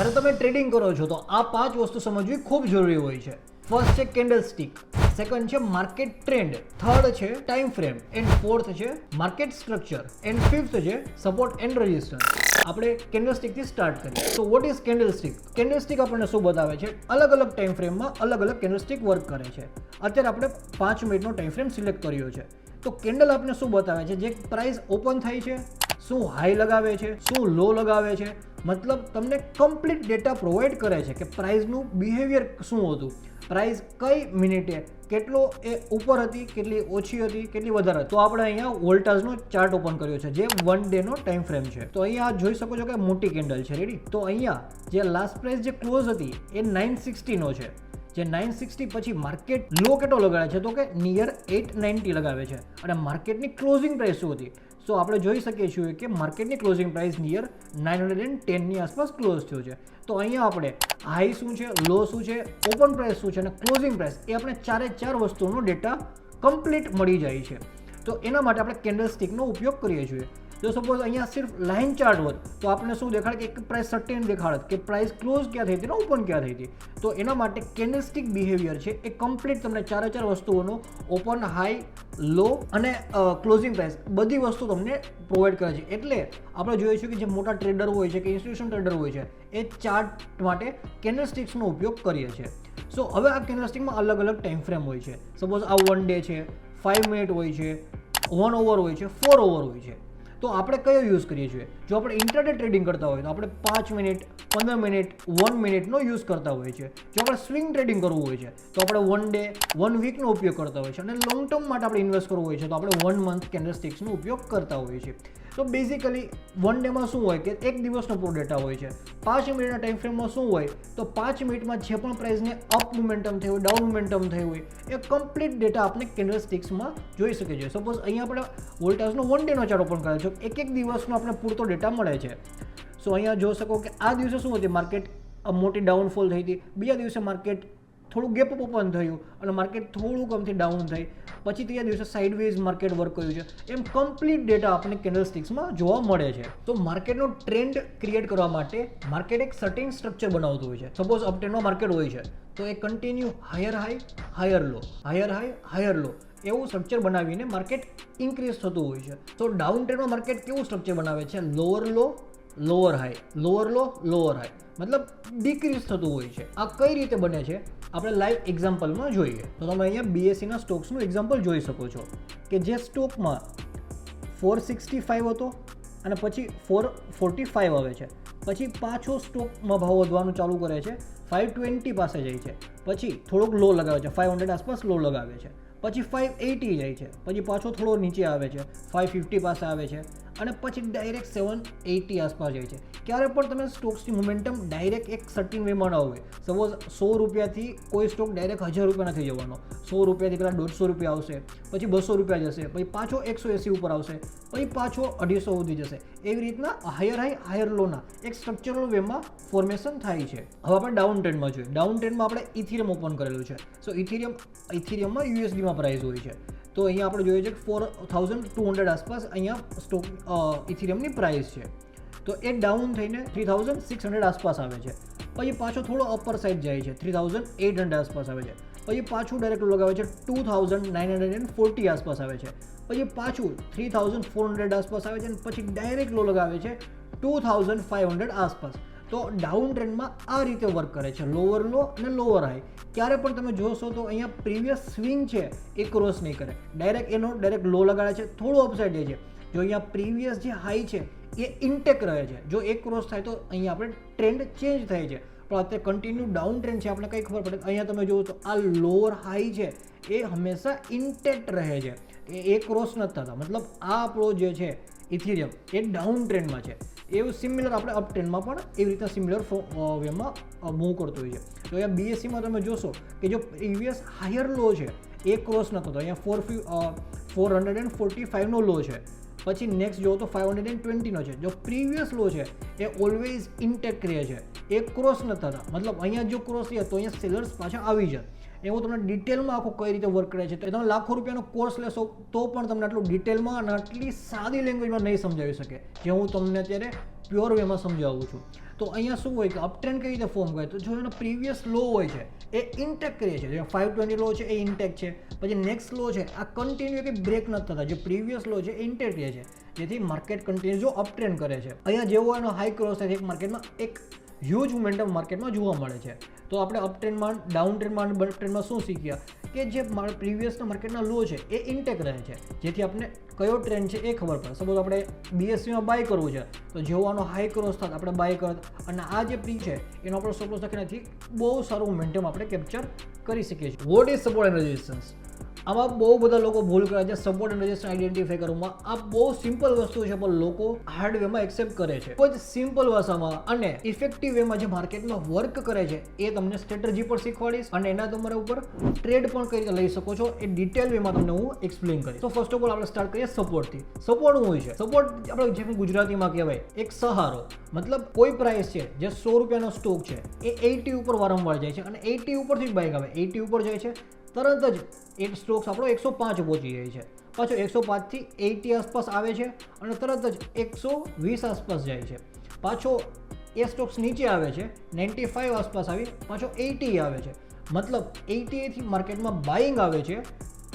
જ્યારે તમે ટ્રેડિંગ કરો છો તો આ 5 વસ્તુ સમજવી ખૂબ જરૂરી હોય છે. ફર્સ્ટ છે કેન્ડલ સ્ટિક, સેકન્ડ છે માર્કેટ ટ્રેન્ડ, થર્ડ છે ટાઈમ ફ્રેમ, એન્ડ ફોર્થ છે માર્કેટ સ્ટ્રક્ચર, એન્ડ ફિફ્થ છે સપોર્ટ એન્ડ રેઝિસ્ટન્સ. આપણે કેન્ડલ સ્ટિકથી સ્ટાર્ટ કરીએ. તો what is candle stick? Candle stick આપણને શું બતાવે છે? અલગ અલગ ટાઈમ ફ્રેમમાં અલગ અલગ કેન્ડલ સ્ટિક વર્ક કરે છે. અત્યારે આપણે 5 મિનિટનો ટાઈમ ફ્રેમ સિલેક્ટ કર્યો છે. તો કેન્ડલ આપણને શું બતાવે છે? જે પ્રાઇસ ઓપન થાય છે, શું હાઈ લગાવે છે, શું લો લગાવે છે, મતલબ તમને કમ્પ્લીટ ડેટા પ્રોવાઈડ કરે છે કે પ્રાઇસનું બિહેવિયર શું હતું, પ્રાઇસ કઈ મિનિટે કેટલો એ ઉપર હતી, કેટલી ઓછી હતી, કેટલી વધારે. તો આપણે અહીંયા વોલ્ટાજનો ચાર્ટ ઓપન કર્યો છે જે 1 ડેનો ટાઈમ ફ્રેમ છે. તો અહીંયા જોઈ શકો છો કે મોટી કેન્ડલ છે. રેડી? તો અહીંયા જે લાસ્ટ પ્રાઇસ જે ક્લોઝ હતી એ 960 છે. જે 960 પછી માર્કેટ લો કેટલો લગાડે છે? તો કે નિયર 890 લગાવે છે. અને માર્કેટની ક્લોઝિંગ પ્રાઇસ શું હતી? તો આપણે જોઈ શકીએ છીએ કે માર્કેટની ક્લોઝિંગ પ્રાઇસ નિયર 910ની આસપાસ ક્લોઝ થયો છે. તો અહીંયા આપણે હાઈ શું છે, લો શું છે, ઓપન પ્રાઇસ શું છે અને ક્લોઝિંગ પ્રાઇસ એ આપણે 4 વસ્તુનો ડેટા કમ્પ્લીટ મળી જાય છે. તો એના માટે આપણે કેન્ડલ સ્ટિકનો ઉપયોગ કરીએ છીએ. જો સપોઝ અહીંયા સિર્ફ લાઇન ચાર્ટ હોત તો આપણે શું દેખાડે કે એક પ્રાઇસ સર્ટેન દેખાડત કે પ્રાઇસ ક્લોઝ ક્યાં થઈ હતી ને ઓપન ક્યાં થઈ હતી. તો એના માટે કેન્ડલ સ્ટિક બિહેવિયર છે એ કમ્પ્લીટ તમને 4 વસ્તુઓનો ઓપન, હાઈ, લો અને ક્લોઝિંગ પ્રાઇસ બધી વસ્તુ તમને પ્રોવાઈડ કરે છે. એટલે આપણે જોઈએ છીએ કે જે મોટા ટ્રેડર હોય છે કે ઇન્સ્ટિટ્યુશન ટ્રેડર હોય છે એ ચાર્ટ માટે કેન્ડલ સ્ટિક્સનો ઉપયોગ કરીએ છીએ. સો હવે આ કેન્ડલ સ્ટિકમાં અલગ અલગ ટાઈમ ફ્રેમ હોય છે. સપોઝ આ 1 ડે છે, 5 મિનિટ હોય છે, 1 અવર હોય છે, 4 અવર હોય છે. તો આપણે કયો યુઝ કરીએ છીએ? જો આપણે ઇન્ટ્રાડે ટ્રેડિંગ કરતા હોય તો આપણે 5 મિનિટ, 15 મિનિટ, 1 મિનિટનો યુઝ કરતા હોઈએ છીએ. જો આપણે સ્વિંગ ટ્રેડિંગ કરવું હોય છે તો આપણે 1 ડે, 1 વીકનો ઉપયોગ કરતા હોઈએ છીએ. અને લોંગ ટર્મ માટે આપણે ઇન્વેસ્ટ કરવું હોય છે તો આપણે 1 મંથ કેન્ડલ સ્ટિક્સનો ઉપયોગ કરતા હોઈએ છીએ. તો બેઝિકલી 1 ડેમાં શું હોય કે એક દિવસનો પૂરો ડેટા હોય છે. 5 મિનિટના ટાઈમ ફ્રેમમાં શું હોય તો 5 મિનિટમાં જે પણ પ્રાઇસને અપ મોમેન્ટમ થયું હોય, ડાઉન મોમેન્ટમ થયું હોય એ કમ્પ્લીટ ડેટા આપણે કેન્ડલ સ્ટિક્સમાં જોઈ શકીએ છીએ. સપોઝ અહીંયા આપણે વોલ્ટાજનો 1 ડેનો ચાર્ટ ઓપન કરે છે, એક દિવસનો આપણે પૂરતો ડેટા મળે છે. સો અહીંયા જોઈ શકો કે આ દિવસે શું હતી, માર્કેટ મોટી ડાઉનફોલ થઈ હતી. બીજા દિવસે માર્કેટ થોડું ગેપ ઓપન થયું અને માર્કેટ થોડું કમથી ડાઉન થઈ. પછી ત્રીજા દિવસે સાઇડવેઝ માર્કેટ વર્ક કર્યું છે. એમ કમ્પ્લીટ ડેટા આપણને કેન્ડલ સ્ટિક્સમાં જોવા મળે છે. તો માર્કેટનો ટ્રેન્ડ ક્રિએટ કરવા માટે માર્કેટ એક સર્ટેન સ્ટ્રક્ચર બનાવતું હોય છે. સપોઝ અપટ્રેન્ડનો માર્કેટ હોય છે તો એ continue higher high, higher low, higher high, higher low એવું સ્ટ્રક્ચર બનાવીને માર્કેટ ઇન્ક્રીઝ થતું હોય છે. તો ડાઉન ટ્રેન્ડમાં માર્કેટ કેવું સ્ટ્રક્ચર બનાવે છે? Lower low, lower high, lower low, lower high, મતલબ ડિક્રીઝ થતું હોય છે. આ કઈ રીતે બને છે આપણે લાઈવ એક્ઝામ્પલમાં જોઈએ. તો તમે અહીંયા બીએસસીના સ્ટોક્સનું એક્ઝામ્પલ જોઈ શકો છો કે જે સ્ટોકમાં 465 હતો અને પછી 445 આવે છે. પછી પાછો સ્ટોકમાં ભાવ વધવાનું ચાલુ કરે છે, 520 પાસે જાય છે, પછી થોડોક લો લગાવે છે, 500 આસપાસ લો લગાવે છે, પછી 580 જાય છે, પછી પાછો થોડો નીચે આવે છે, 550 પાસે આવે છે અને પછી ડાયરેક્ટ 780 આસપાસ જાય છે. ક્યારે પણ તમે સ્ટોક્સની મોમેન્ટમ ડાયરેક્ટ એક સર્ટિન વેમાં ન હોય. સપોઝ 100 રૂપિયાથી કોઈ સ્ટોક ડાયરેક્ટ 1000 રૂપિયા નથી જવાનો. 100 રૂપિયાથી પહેલાં 150 રૂપિયા આવશે, પછી 200 રૂપિયા જશે, પછી પાછો 180 ઉપર આવશે, પછી પાછો 250 સુધી જશે. એવી રીતના હાયર હાઈ, હાયર લોના એક સ્ટ્રક્ચરલ વેમાં ફોર્મેશન થાય છે. હવે આપણે ડાઉન ટ્રેન્ડમાં જોઈએ. ડાઉન ટ્રેન્ડમાં આપણે ઇથિરિયમ ઓપન કરેલું છે. સો ઇથિરિયમમાં યુએસડીમાં પ્રાઇસ હોય છે. તો અહીંયા આપણે જોઈએ છે કે 4200 આસપાસ અહીંયા સ્ટોક ઇથિરિયમની પ્રાઇસ છે. તો એ ડાઉન થઈને 3600 આસપાસ આવે છે. પછી પાછો થોડો અપર સાઇડ જાય છે, 3800 આસપાસ આવે છે. પછી પાછું ડાયરેક્ટ લગાવે છે 2940 આસપાસ આવે છે. પછી પાછું 3400 આસપાસ આવે છે અને પછી ડાયરેક્ટ લો લગાવે છે 2500 આસપાસ. તો ડાઉન ટ્રેન્ડમાં આ રીતે વર્ક કરે છે, લોઅર લો અને લોઅર હાઈ. ક્યારે પણ તમે જોશો તો અહીંયા પ્રીવિયસ સ્વિંગ છે એ ક્રોસ નહીં કરે, ડાયરેક્ટ લો લગાડે છે, થોડું અપસાઇડ જાય છે. જો અહીંયા પ્રીવિયસ જે હાઈ છે એ ઇન્ટેક રહે છે. જો એક ક્રોસ થાય તો અહીંયા આપણે ટ્રેન્ડ ચેન્જ થાય છે. પણ અત્યારે કન્ટિન્યુ ડાઉન ટ્રેન્ડ છે, આપણે કંઈ ખબર પડે. અહીંયા તમે જુઓ તો આ લોઅર હાઈ છે એ હંમેશા ઇન્ટેક્ટ રહે છે, એ ક્રોસ નથી થતા. મતલબ આ આપણો જે છે ઇથિરિયમ એ ડાઉન ટ્રેન્ડમાં છે. એવું સિમિલર આપણે અપ ટ્રેન્ડમાં પણ એવી રીતના સિમિલર વેમાં મૂવ કરતો હોય છે. તો અહીંયા બીએસસીમાં તમે જોશો કે જો પ્રીવિયસ હાયર લો છે એ ક્રોસ નહોતો, તો અહીંયા 445નો લો છે. પછી નેક્સ્ટ જો તો 520નો છે. જો પ્રીવિયસ લો છે એ ઓલવેઝ ઇન્ટેક્ટ રહે છે, એ ક્રોસ નથી થતા. મતલબ અહીંયા જો ક્રોસ થયા તો અહીંયા સેલર્સ પાછા આવી જાય. એ હું તમને ડિટેલમાં આખું કઈ રીતે વર્ક કરે છે તો તમે લાખો રૂપિયાનો કોર્સ લેશો તો પણ તમને આટલું ડિટેલમાં અને આટલી સાદી લેંગ્વેજમાં નહીં સમજાવી શકે જે હું તમને અત્યારે પ્યોર વેમાં સમજાવું છું. તો અહીંયા શું હોય કે અપ ટ્રેન્ડ કઈ રીતે ફોર્મ કરે, તો જો એનો પ્રીવિયસ લો હોય છે એ ઇન્ટેક કરીએ છીએ, 520 લો છે એ ઇન્ટેક છે, પછી નેક્સ્ટ લો છે આ કન્ટિન્યુ કે બ્રેક નથી થતા, જે પ્રીવિયસ લો છે એ ઇન્ટેક રહે છે, જેથી માર્કેટ કન્ટિન્યુ જો અપ ટ્રેન્ડ કરે છે. અહીંયા જેવો એનો હાઈ ક્રોસ થાય છે એક માર્કેટમાં એક હ્યુજ મોમેન્ટમ માર્કેટમાં જોવા મળે છે. તો આપણે અપ ટ્રેન્ડમાં, ડાઉન ટ્રેન્ડમાં, બટ ટ્રેન્ડમાં શું શીખ્યા કે જે પ્રીવિયસના માર્કેટના લો છે એ ઇન્ટેક રહે છે, જેથી આપણે કયો ટ્રેન્ડ છે એ ખબર પડે. સપોઝ આપણે BSCમાં બાય કરવું છે તો જેવો આનો હાઈ ક્રોસ થાય આપણે બાય કરત, અને આ જે પ્રી છે એનો આપણો સપોઝ લખીનાથી બહુ સારું મોમેન્ટમ આપણે કેપ્ચર કરી શકીએ છીએ. What is support and resistance? આમાં બહુ બધા લોકો ભૂલ કરે છે સપોર્ટ એન્ડ રેઝિસ્ટન્સ આઈડેન્ટિફાઈ કરવામાં. આ બહુ સિમ્પલ વસ્તુ છે પણ લોકો હાર્ડ વેમાં એક્સેપ્ટ કરે છે. ખૂબ જ સિમ્પલ ભાષામાં અને ઇફેક્ટિવ વેમાં જે માર્કેટમાં વર્ક કરે છે એ તમને સ્ટ્રેટેજી પર શીખવાડીશ, અને એના તમારા ઉપર ટ્રેડ પણ કઈ રીતે લઈ શકો છો એ ડિટેલ વેમાં તમને હું એક્સપ્લેન કરીશ. તો ફર્સ્ટ ઓફ ઓલ આપણે સ્ટાર્ટ કરીએ સપોર્ટથી. સપોર્ટ શું હોય છે? સપોર્ટ આપણે જે ગુજરાતીમાં કહેવાય એક સહારો, મતલબ કોઈ પ્રાઇસ છે જે 100 રૂપિયાનો સ્ટોક છે એ 80 ઉપર વારંવાર જાય છે અને 80 ઉપરથી જ બાઇક આવે, 80 ઉપર જાય છે તરત જ એક સ્ટોક્સ આપણો 105 પહોંચી જાય છે, પાછો 105 થી 80 આસપાસ આવે છે અને તરત જ 120 આસપાસ જાય છે, પાછો એ સ્ટોક્સ નીચે આવે છે 95 આસપાસ આવી, પાછો 80 આવે છે, મતલબ 80 થી માર્કેટમાં બાઇંગ આવે છે,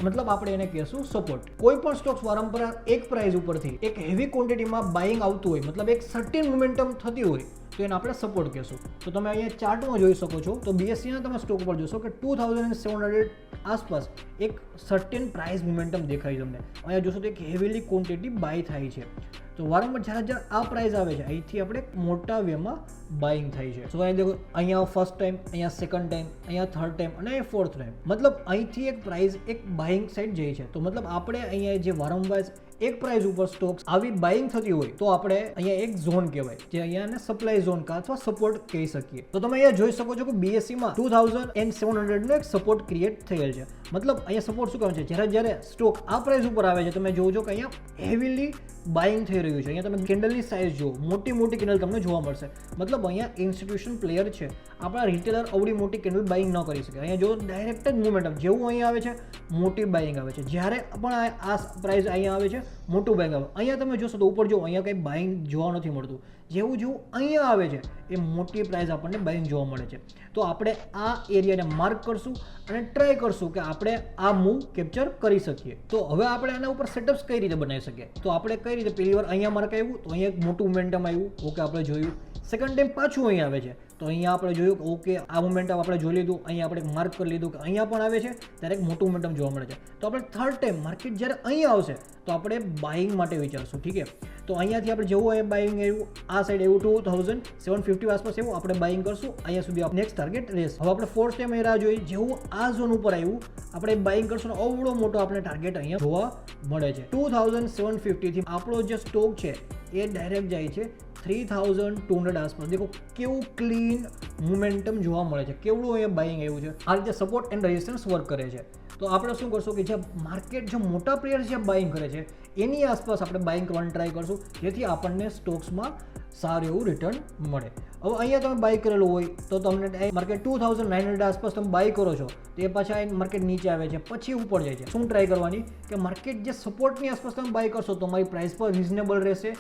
મતલબ આપણે એને કહેશું સપોર્ટ. કોઈ પણ સ્ટોક્સ વારંવાર એક પ્રાઇસ ઉપરથી એક હેવી ક્વોન્ટિટીમાં બાઇંગ આવતું હોય, મતલબ એક સર્ટેન મોમેન્ટમ થતી હોય તો એને આપણે સપોર્ટ કહેશું. તો તમે અહીંયા ચાર્ટમાં જોઈ શકો છો તો BSCના તમે સ્ટોક પર જોશો કે 2700 આસપાસ એક સર્ટેન પ્રાઇસ મોમેન્ટમ દેખાય તમને. અહીંયા જોશો તો એક હેવીલી ક્વોન્ટિટી બાય થાય છે. તો વારંવાર જ્યારે આ પ્રાઇસ આવે છે અહીંથી આપણે મોટા વેમાં બાઇંગ થાય છે. સો અહીં દેખો, અહીંયા ફર્સ્ટ ટાઈમ, અહીંયા સેકન્ડ ટાઈમ, અહીંયા થર્ડ ટાઈમ અને અહીંયા ફોર્થ ટાઈમ, મતલબ અહીંથી એક પ્રાઇસ એક બાઇંગ સાઈડ જાય છે. તો મતલબ આપણે અહીંયા જે વારંવાર એક પ્રાઇસ ઉપર સ્ટોક્સ આવી બાઇંગ થતી હોય તો આપણે અહીંયા એક ઝોન કહેવાય, જે અહીંયા સપ્લાય ઝોન અથવા સપોર્ટ કહી શકીએ. તો તમે અહીંયા જોઈ શકો છો કે BSCમાં 2700 નો એક સપોર્ટ ક્રિએટ થયેલ છે. મતલબ અહીંયા સપોર્ટ શું કહે છે, જ્યારે સ્ટોક આ પ્રાઇસ ઉપર આવે છે તમે જોજો કે અહીંયા હેવીલી બાઇંગ થઈ રહ્યું છે. અહીંયા તમે કેન્ડલની સાઇઝ જુઓ, મોટી મોટી કેન્ડલ તમને જોવા મળશે. મતલબ અહીંયા ઇન્સ્ટિટ્યુશન પ્લેયર છે, આપણા રિટેલર આવડી મોટી કેન્ડલ બાઇંગ ન કરી શકે. અહીંયા જો ડાયરેક્ટ જ મોમેન્ટમ જેવું અહીંયા આવે છે મોટી બાઇંગ આવે છે, જ્યારે પણ આ પ્રાઇસ અહીંયા આવે છે મોટું બાઇંગ આવે. અહીંયા તમે જોશો તો ઉપર જો અહીંયા કંઈ બાઇંગ જોવા નથી મળતું, જેવું જેવું અહીંયા આવે છે એ મોટી પ્રાઇસ આપણને બાઇંગ જોવા મળે છે. તો આપણે આ એરિયાને માર્ક કરશું અને ટ્રાય કરશું કે આપણે આ મૂવ કેપ્ચર કરી શકીએ. તો હવે આપણે આના ઉપર સેટઅપ્સ કઈ રીતે બનાવી શકીએ? તો આપણે કઈ રીતે, પહેલી વાર અહીંયા માર્ક આવ્યું તો અહીંયા એક મોટું મોમેન્ટમ આવ્યું, ઓકે આપણે જોયું. સેકન્ડ ટાઈમ પાછું અહીંયા આવે છે તો અહીંયા આપણે જોયું કે ઓકે આ મોમેન્ટમ આપણે જોઈ લીધું, અહીંયા આપણે માર્ક કરી લીધું કે અહીંયા પણ આવે છે ત્યારે એક મોટું મોમેન્ટમ જોવા મળે છે. તો આપણે થર્ડ ટાઈમ માર્કેટ જ્યારે અહીંયા આવશે તો આપણે બાઇંગ માટે વિચારશું, ઠીક છે. તો અહીંયાથી આપણે જેવું અહીંયા બાઇંગ આવ્યું, આ સાઈડ એવું 2750 આસપાસ એવું આપણે બાઇંગ કરશું, અહીંયા સુધી નેક્સ્ટ ટાર્ગેટ રહેશે. હવે આપણે ફોર્થ ટાઈમ અહીં રાહ જોઈ, જેવું આ ઝોન ઉપર આવ્યું આપણે બાઇંગ કરશું ને અવડો મોટો આપણે ટાર્ગેટ અહીંયા જોવા મળે છે. 2750 થી આપણો જે સ્ટોક છે એ ડાયરેક્ટ જાય છે 3200 આસપાસ. દેખો કેવું ક્લીન મોમેન્ટમ જોવા મળે છે, કેવડું અહીંયા બાઇંગ આવ્યું છે. આ રીતે સપોર્ટ એન્ડ રેઝિસ્ટન્સ વર્ક કરે છે. તો આપણે શું કરશું કે જે માર્કેટ જે મોટા પ્લેયર જે બાઇંગ કરે છે એની આસપાસ આપણે બાઇંગ કરવાની ટ્રાય કરશું, જેથી આપણને સ્ટોક્સમાં સારું એવું રિટર્ન મળે. હવે અહીંયા તમે બાય કરેલું હોય તો તમને માર્કેટ 2900 આસપાસ તમે બાય કરો છો તો એ પાછા માર્કેટ નીચે આવે છે, પછી ઉપર જાય છે. શું ટ્રાય કરવાની કે માર્કેટ જે સપોર્ટની આસપાસ તમે બાય કરશો તો તમારી પ્રાઇસ પર રિઝનેબલ રહેશે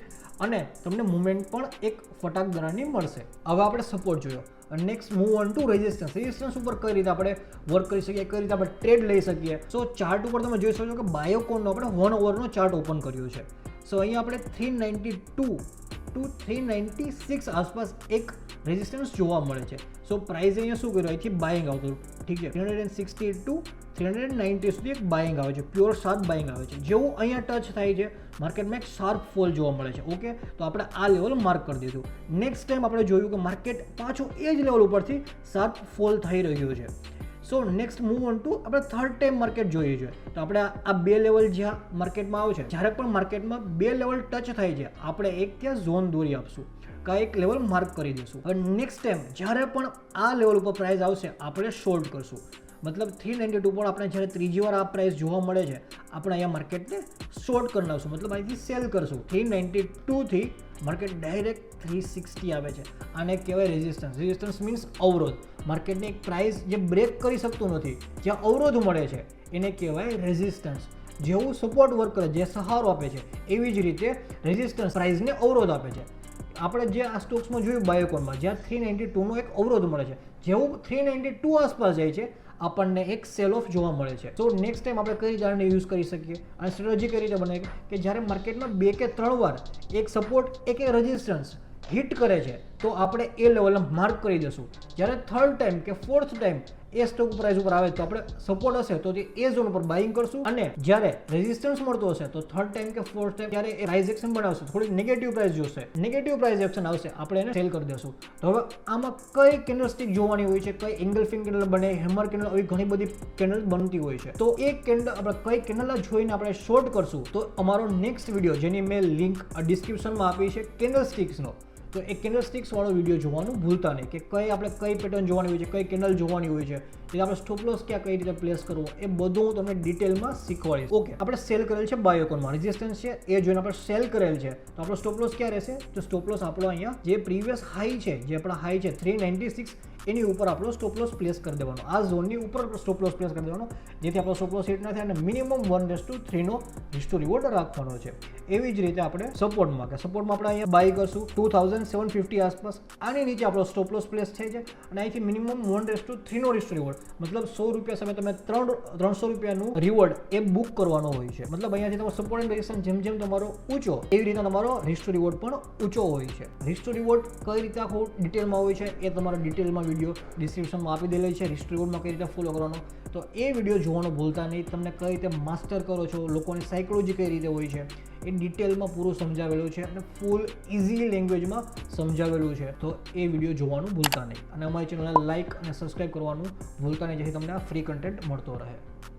અને તમને મુવમેન્ટ પણ એક ફટાક દરાની મળશે. હવે આપણે સપોર્ટ જોયો. Next move on two resistance. Resistance ઉપર કઈ રીતે આપણે વર્ક કરી શકીએ, કઈ રીતે આપણે ટ્રેડ લઈ શકીએ. સો ચાર્ટ ઉપર તમે જોઈ શકો છો કે બાયોકોનનો આપણે 1 અવરનો ચાર્ટ ઓપન કર્યો છે. સો અહીંયા આપણે 392 ટુ 396 આસપાસ એક રેઝિસ્ટન્સ જોવા મળે છે. સો પ્રાઇસ અહીંયા શું કર્યું, અહીંથી બાઇંગ આવતું, ઠીક છે. 360 ટુ 390 સુધી એક બાઇંગ આવે છે, પ્યોર શાર્પ બાઇંગ આવે છે. જેવું અહીંયા ટચ થાય છે માર્કેટમાં એક શાર્પ ફોલ જોવા મળે છે, ઓકે. તો આપણે આ લેવલ માર્ક કરી દીધું. નેક્સ્ટ ટાઈમ આપણે જોયું કે માર્કેટ પાછું એ જ લેવલ ઉપરથી શાર્પ ફોલ થઈ રહ્યું છે. So next move on two આપણે થર્ડ ટાઈમ માર્કેટ જોઈએ છે. તો આપણે આ બે લેવલ જ્યાં માર્કેટમાં આવે છે, જ્યારે પણ માર્કેટમાં બે લેવલ ટચ થાય છે આપણે એક ત્યાં ઝોન દોરી આપશું, કા એક લેવલ માર્ક કરી દઈશું. હવે નેક્સ્ટ ટાઈમ જ્યારે પણ આ લેવલ ઉપર પ્રાઇસ આવશે આપણે શોર્ટ કરશું. મતલબ 392 પર આપણે જ્યારે ત્રીજી વાર આ પ્રાઇસ જોવા મળે છે આપણે અહીંયા માર્કેટને શોર્ટ કરી નાખશું, મતલબ અહીંથી સેલ કરશું. 392 થી માર્કેટ ડાયરેક્ટ 360 આવે છે. આને કહેવાય રેઝિસ્ટન્સ. રેઝિસ્ટન્સ મીન્સ અવરોધ. માર્કેટની એક પ્રાઇસ જે બ્રેક કરી શકતું નથી, જ્યાં અવરોધ મળે છે એને કહેવાય રેઝિસ્ટન્સ. જેવું સપોર્ટ વર્ક કરે, જે સહારો આપે છે, એવી જ રીતે રેઝિસ્ટન્સ પ્રાઇસને અવરોધ આપે છે. આપણે જે આ સ્ટોક્સમાં જોયું બાયોકોનમાં, જ્યાં 392નો એક અવરોધ મળે છે, જેવું 392 આસપાસ જાય છે આપણને એક સેલ ઓફ જોવા મળે છે. તો નેક્સ્ટ ટાઈમ આપણે કઈ જાણને યુઝ કરી શકીએ અને સ્ટ્રેટેજી કઈ રીતે બને કે જ્યારે માર્કેટમાં 2 કે 3 વાર એક સપોર્ટ એક રેઝિસ્ટન્સ હિટ કરે છે તો આપણે એ લેવલને માર્ક કરી દઈશું. જ્યારે થર્ડ ટાઈમ કે ફોર્થ ટાઈમ એ સ્ટોક પ્રાઇસ ઉપર આવે તો આપણે સપોર્ટ હશે તો એ ઝોન ઉપર બાઇંગ કરશું, અને જ્યારે રેઝિસ્ટન્સ મળતો હશે તો થર્ડ ટાઈમ કે ફોર્થ ટાઈમ જ્યારે એ પ્રાઇસ એક્શન બનાવશે, થોડી નેગેટિવ પ્રાઇસ જોશે, નેગેટિવ પ્રાઇસ એક્શન આવશે, આપણે એને સેલ કરી દેશું. તો હવે આમાં કઈ કેન્ડલસ્ટિક જોવાની હોય છે, કઈ એંગલ્ફિંગ કેન્ડલ બને, હેમર કેન્ડલ, આવી ઘણી બધી કેન્ડલ બનતી હોય છે. તો એ કેન્ડલ આપણે કઈ કેન્ડલ જોઈને આપણે શોર્ટ કરશું તો અમારો નેક્સ્ટ વિડીયો, જેની મેં લિંક ડિસ્ક્રિપ્શનમાં આપી છે કેન્ડલસ્ટિક્સનો, તો એ કેન્ડલસ્ટિક્સ વાળો વિડીયો જોવાનું ભૂલતા નહીં કે આપણે કઈ પેટર્ન જોવાની હોય છે, કઈ કેન્ડલ જોવાની હોય છે, એટલે આપણે સ્ટોપ લોસ કઈ રીતે પ્લેસ કરવો એ બધું હું તમને ડિટેલમાં શીખવાડીશ. ઓકે, આપણે સેલ કરેલ છે બાયોકોનમાં, રેઝિસ્ટન્સ છે એ જોઈને આપણે સેલ કરેલ છે, તો આપણો સ્ટોપ લોસ ક્યાં રહેશે? તો સ્ટોપ લોસ આપણો અહીંયા જે પ્રીવિયસ હાઈ છે, જે આપણા હાઈ છે 396, એની ઉપર આપણો સ્ટોપ લોસ પ્લેસ કરી દેવાનો, આ ઝોનની ઉપર સ્ટોપ લોસ પ્લેસ કરી દેવાનો, જેથી આપણો સ્ટોપ લોસ હિટ ના થાય અને મિનિમમ 1:3નો રિસ્ક રિવોર્ડ રાખવાનો છે. એવી જ રીતે આપણે સપોર્ટમાં આપણે અહીંયા બાય કરશું 2750 આસપાસ, આની નીચે આપણો સ્ટોપ લોસ પ્લેસ થાય છે અને અહીંથી મિનિમમ 1:3નો રિસ્ક રિવોર્ડ, મતલબ 100 રૂપિયા સામે તમે 300 રૂપિયાનું રિવોર્ડ એ બુક કરવાનો હોય છે. મતલબ અહીંયાથી તમારો સપોર્ટ એન્ડ રેઝિસ્ટન્સ જેમ તમારો ઊંચો, એવી રીતે તમારો રિસ્ક રિવોર્ડ પણ ઊંચો હોય છે. રિસ્ક રિવોર્ડ કઈ રીતે આખું ડિટેલમાં હોય છે એ તમારા ડિટેલમાં વિડીયો ડિસ્ક્રિપ્શનમાં આપી દેલી છે. રિસ્ક રિવોર્ડમાં કઈ રીતે ફોલો કરવાનો, તો એ વિડીયો જોવાનું ભૂલતા નહીં. તમને કઈ રીતે માસ્ટર કરો છો, લોકોની સાયકોલોજી કઈ રીતે હોય છે એ ડિટેલમાં પૂરું સમજાવેલું છે અને ફૂલ ઇઝી લેંગ્વેજમાં સમજાવેલું છે. તો એ વિડીયો જોવાનું ભૂલતા નહીં અને અમારી ચેનલને લાઇક અને સબસ્ક્રાઈબ કરવાનું ભૂલતા નહીં, જેથી તમને આ ફ્રી કન્ટેન્ટ મળતો રહે.